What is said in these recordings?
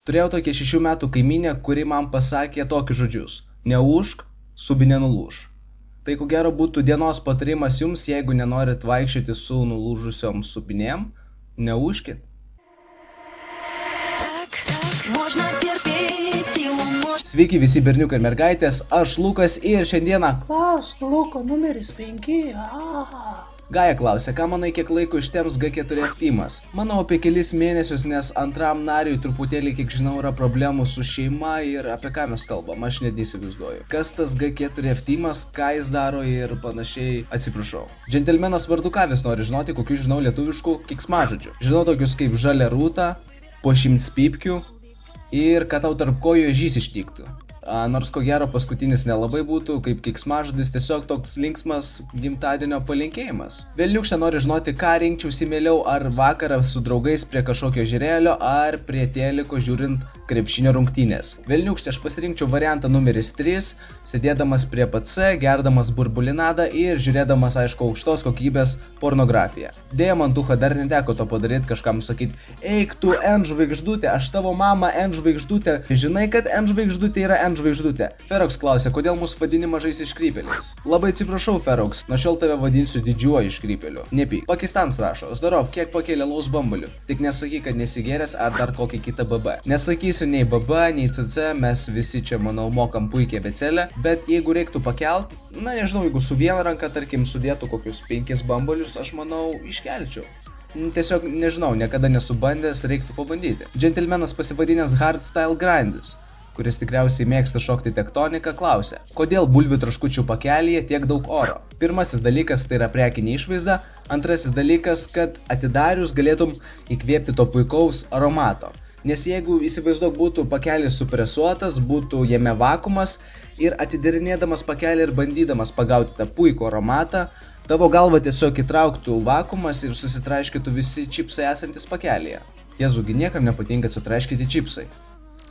Turėjau tokią 6 metų kaimynę, kuri man pasakė tokius žodžius: neūžk, subinė nulūž. Tai ko gero būtų dienos patarimas jums, jeigu nenorit vaikščioti su nulūžusiom subinėm, neūžkit. Sveiki visi berniukai ir mergaitės, aš Lukas ir šiandieną Klausk, Luko, numeris 5. Gaja klausia, ką manai, kiek laiko ištems G4F tymas? Manau apie kelis mėnesius, nes antram nariui truputėlį, kiek žinau, yra problemų su šeima ir apie ką mes kalbam, aš net neįsivaizduoju. Kas tas G4F tymas, ką jis daro ir panašiai, atsiprašau. Džentelmenas vardu ką vis nori žinoti, kokių žinau lietuviškų keiksmažodžių. Žinau tokius kaip žalia rūta, po 100 pypkių ir kad tau tarp kojų ežys ištiktų. Nors ko gero paskutinis nelabai būtų, kaip keiksmažodis, tiesiog toks linksmas gimtadienio palinkėjimas. Velniukštė nori žinoti, ką rinkčiausi mieliau, ar vakarą su draugais prie kažkokio žirėlio, ar prie teliko žiūrint krepšinio rungtynės. Velniukštė, aš pasirinkčiau variantą numeris 3, sėdėdamas prie PC, gerdamas burbulinadą ir žiūrėdamas, aišku, aukštos kokybės pornografiją. Dėja, man duha dar neteko to padaryti, kažkam sakyti: eik tu N žvaigždutė, aš tavo mama N žvaigždutė, žinai, kad N žvaigždutė yra N žvaigždutė. Ferox klausia, kodėl mūsų vadini mažais iškrypėliais. Labai atsiprašau, Ferox, nuo šiol tave vadinsiu didžiuoju iškrypėliu. Nepyk. Pakistans rašo: Zdarov, kiek pakėlė laus bambalių? Tik nesakyk, kad nesigėręs ar dar kokį kitą BB. Nesakysiu nei BB, nei CC, mes visi čia, manau, mokam puikiai abėcėlę, bet jeigu reiktų pakelt, na nežinau, jeigu su viena ranka, tarkim, sudėtų kokius 5 bambalius, aš manau, iškelčiau. Tiesiog nežinau, niekada nesu bandęs, reiktų pabandyti. Džentelmenas pasivadinęs Hardstyle Grindis, kuris tikriausiai mėgsta šokti tektoniką, klausia, kodėl bulvių traškučių pakelyje tiek daug oro? Pirmasis dalykas tai yra prekinė išvaizda, antrasis dalykas, kad atidarius galėtum įkvėpti to puikaus aromato. Nes jeigu įsivaizduok būtų pakelis supresuotas, būtų jame vakuumas ir atidarinėdamas pakelį ir bandydamas pagauti tą puikų aromatą, tavo galva tiesiog įtrauktų vakuumas ir susitraiškytų visi čipsai esantis pakelyje. Jezugi, niekam nepatinka sutraiškyti čipsai.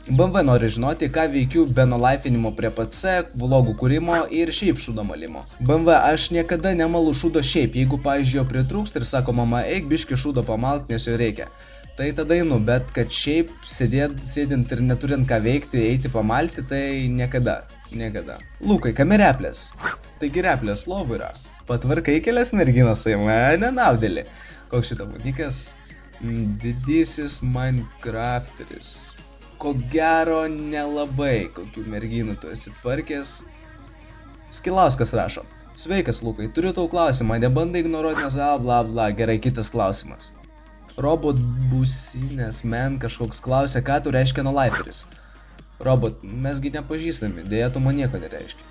BMW nori žinoti, ką veikiu be nolaifinimo prie PC, vlogų kūrimo ir šiaip šūdo malimo. BMW, aš niekada nemalu šūdo šiaip, jeigu, pavyzdžiui, jo pritrūksta ir sako mama, eik biški šūdo pamalk, nes jo reikia. Tai tada einu, bet kad šiaip sėdint ir neturint ką veikti, eiti pamalti, tai niekada. Lukai, kame replės? Taigi replės lovų yra. Patvarkai kelias merginas, nenaudėlį. Koks šitą būdikas? Didysis Minecrafteris. Ko gero nelabai, kokių merginų tu esi tvarkęs. Skilauskas rašo: sveikas, Lukai, turiu tau klausimą, nebandai ignoruoti, nes bla bla, gerai, kitas klausimas. Robot business man kažkoks klausia, ką tu reiškia nolaiferis. Robot, mesgi nepažįstami, dėja tu man nieko nereiškia.